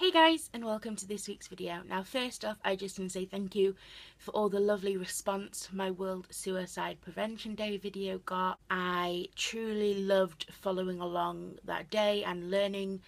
Hey guys, and welcome to this week's video. Now first off, I just want to say thank you for all the lovely response my World Suicide Prevention Day video got. I truly loved following along that day and learning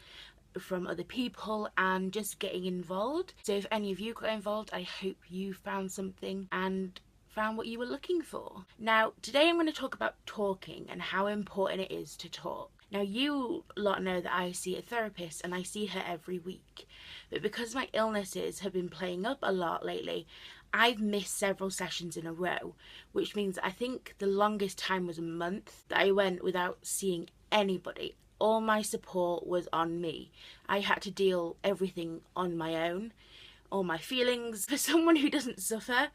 from other people and just getting involved. So if any of you got involved, I hope you found something and found what you were looking for. Now today I'm going to talk about talking and how important it is to talk. Now you lot know that I see a therapist and I see her every week, but because my illnesses have been playing up a lot lately, I've missed several sessions in a row, which means I think the longest time was a month that I went without seeing anybody. All my support was on me. I had to deal everything on my own. All my feelings. For someone who doesn't suffer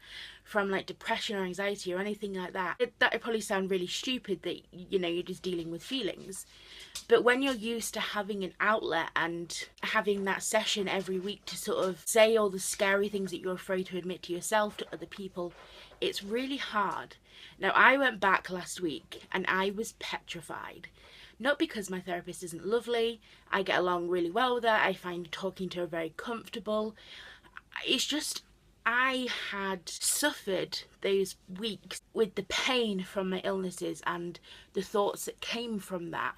from like depression or anxiety or anything like that, that would probably sound really stupid that you're just dealing with feelings. But when you're used to having an outlet and having that session every week to sort of say all the scary things that you're afraid to admit to yourself, to other people, it's really hard. Now I went back last week and I was petrified. Not because my therapist isn't lovely, I get along really well with her, I find talking to her very comfortable. It's just I had suffered those weeks with the pain from my illnesses and the thoughts that came from that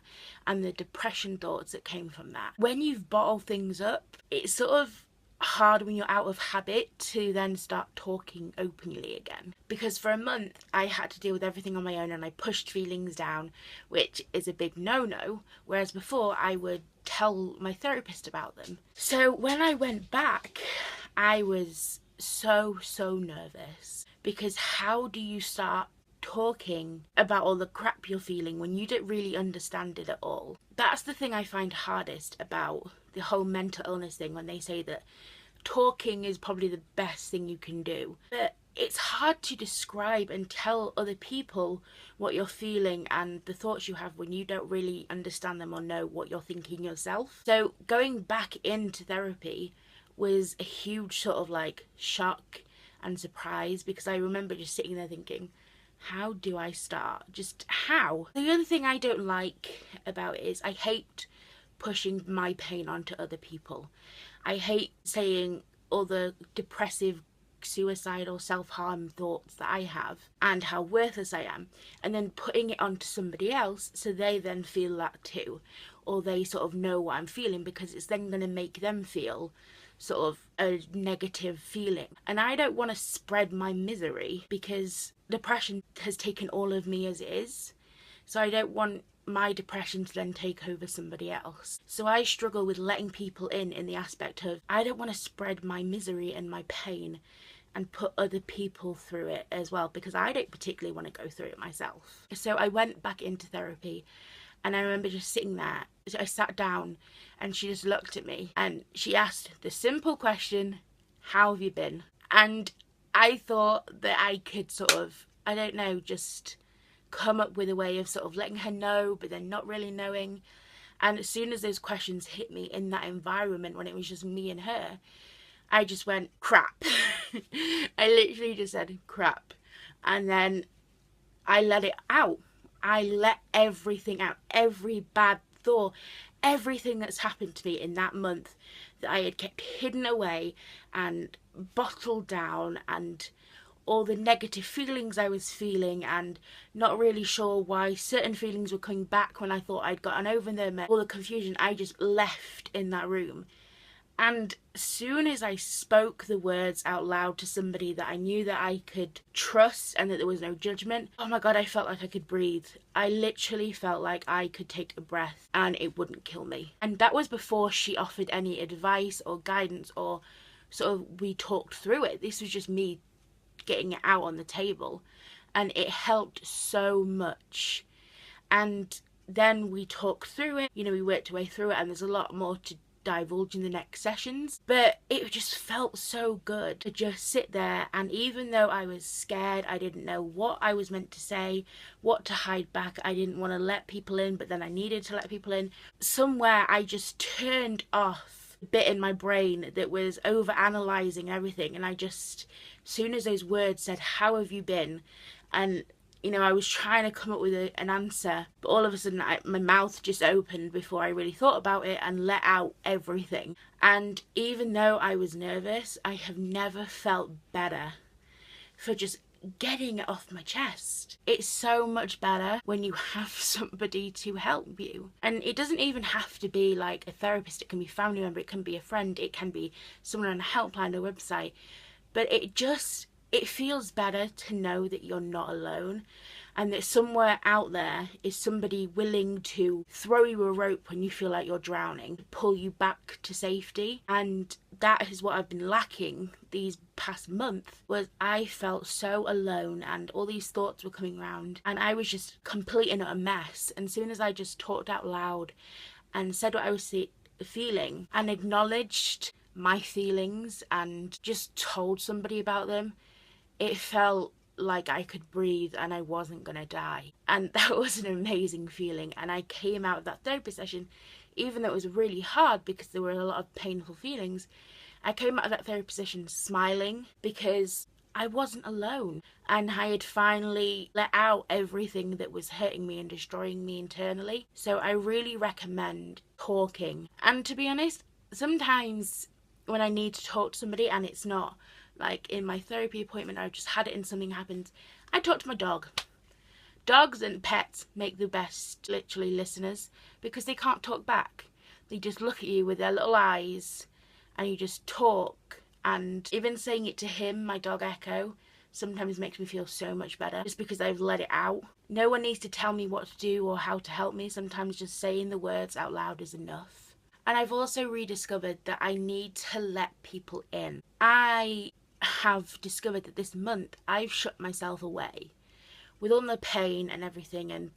and the depression thoughts that came from that. When you've bottled things up, it's sort of hard when you're out of habit to then start talking openly again. Because for a month I had to deal with everything on my own and I pushed feelings down, which is a big no-no, whereas before I would tell my therapist about them. So when I went back, I was so nervous, because how do you start talking about all the crap you're feeling when you don't really understand it at all? That's the thing I find hardest about the whole mental illness thing, when they say that talking is probably the best thing you can do. But it's hard to describe and tell other people what you're feeling and the thoughts you have when you don't really understand them or know what you're thinking yourself. So going back into therapy was a huge sort of like shock and surprise, because I remember just sitting there thinking, how do I start? Just how? The other thing I don't like about it is I hate pushing my pain onto other people. I hate saying all the depressive, suicidal, self-harm thoughts that I have and how worthless I am, and then putting it onto somebody else so they then feel that too, or they sort of know what I'm feeling, because it's then going to make them feel sort of a negative feeling. And I don't want to spread my misery, because depression has taken all of me as it is, so I don't want my depression to then take over somebody else. So I struggle with letting people in the aspect of I don't want to spread my misery and my pain and put other people through it as well, because I don't particularly want to go through it myself. So I went back into therapy, and I remember just sitting there. I sat down and she just looked at me and she asked the simple question, how have you been? And I thought that I could sort of, I don't know, just come up with a way of sort of letting her know, but then not really knowing. And as soon as those questions hit me in that environment when it was just me and her, I just went, crap. I literally just said crap. And then I let it out. I let everything out, every bad thought, everything that's happened to me in that month that I had kept hidden away and bottled down, and all the negative feelings I was feeling and not really sure why certain feelings were coming back when I thought I'd gotten over them, all the confusion I just left in that room. And as soon as I spoke the words out loud to somebody that I knew that I could trust and that there was no judgment, oh my god, I felt like I could breathe. I literally felt like I could take a breath and it wouldn't kill me. And that was before she offered any advice or guidance, or sort of we talked through it. This was just me getting it out on the table, and it helped so much. And then we talked through it, we worked our way through it, and there's a lot more to divulge in the next sessions, but it just felt so good to just sit there. And even though I was scared, I didn't know what I was meant to say, what to hide back, I didn't want to let people in, but then I needed to let people in, somewhere I just turned off the bit in my brain that was over analysing everything, and I just, as soon as those words said, how have you been, and you know, I was trying to come up with an answer, but all of a sudden my mouth just opened before I really thought about it and let out everything. And even though I was nervous, I have never felt better for just getting it off my chest. It's so much better when you have somebody to help you. And it doesn't even have to be like a therapist. It can be a family member, it can be a friend, it can be someone on a helpline or website. But it feels better to know that you're not alone, and that somewhere out there is somebody willing to throw you a rope when you feel like you're drowning, pull you back to safety. And that is what I've been lacking these past month, was I felt so alone and all these thoughts were coming round and I was just complete and utter mess. And as soon as I just talked out loud and said what I was feeling and acknowledged my feelings and just told somebody about them, it felt like I could breathe and I wasn't gonna die. And that was an amazing feeling. And I came out of that therapy session, even though it was really hard because there were a lot of painful feelings, I came out of that therapy session smiling because I wasn't alone and I had finally let out everything that was hurting me and destroying me internally. So I really recommend talking. And to be honest, sometimes when I need to talk to somebody and it's not like in my therapy appointment, I've just had it and something happens, I talk to my dog. Dogs and pets make the best, literally, listeners because they can't talk back. They just look at you with their little eyes and you just talk. And even saying it to him, my dog Echo, sometimes makes me feel so much better just because I've let it out. No one needs to tell me what to do or how to help me. Sometimes just saying the words out loud is enough. And I've also rediscovered that I need to let people in. I have discovered that this month I've shut myself away with all the pain and everything and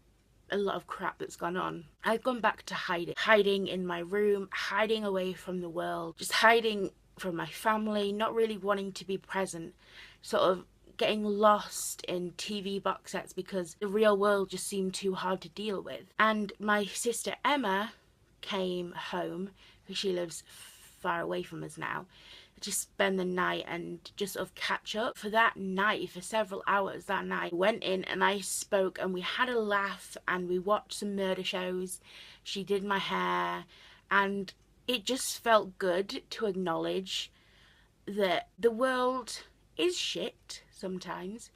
a lot of crap that's gone on. I've gone back to hiding in my room, hiding away from the world, just hiding from my family, not really wanting to be present, sort of getting lost in TV box sets because the real world just seemed too hard to deal with. And my sister Emma came home, because she lives far away from us now, to spend the night and just sort of catch up. For that night, for several hours that night, I went in and I spoke and we had a laugh and we watched some murder shows. She did my hair and it just felt good to acknowledge that the world is shit sometimes,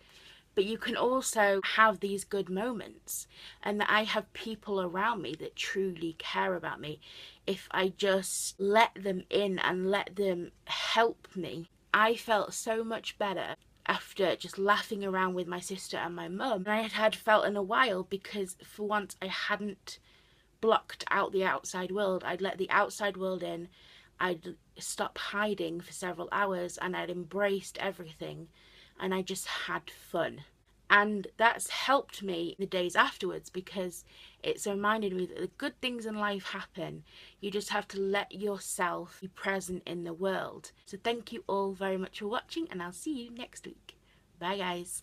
but you can also have these good moments, and that I have people around me that truly care about me. If I just let them in and let them help me, I felt so much better after just laughing around with my sister and my mum than I had felt in a while, because for once I hadn't blocked out the outside world. I'd let the outside world in, I'd stopped hiding for several hours and I'd embraced everything and I just had fun. And that's helped me the days afterwards because it's reminded me that the good things in life happen. You just have to let yourself be present in the world. So thank you all very much for watching and I'll see you next week. Bye guys.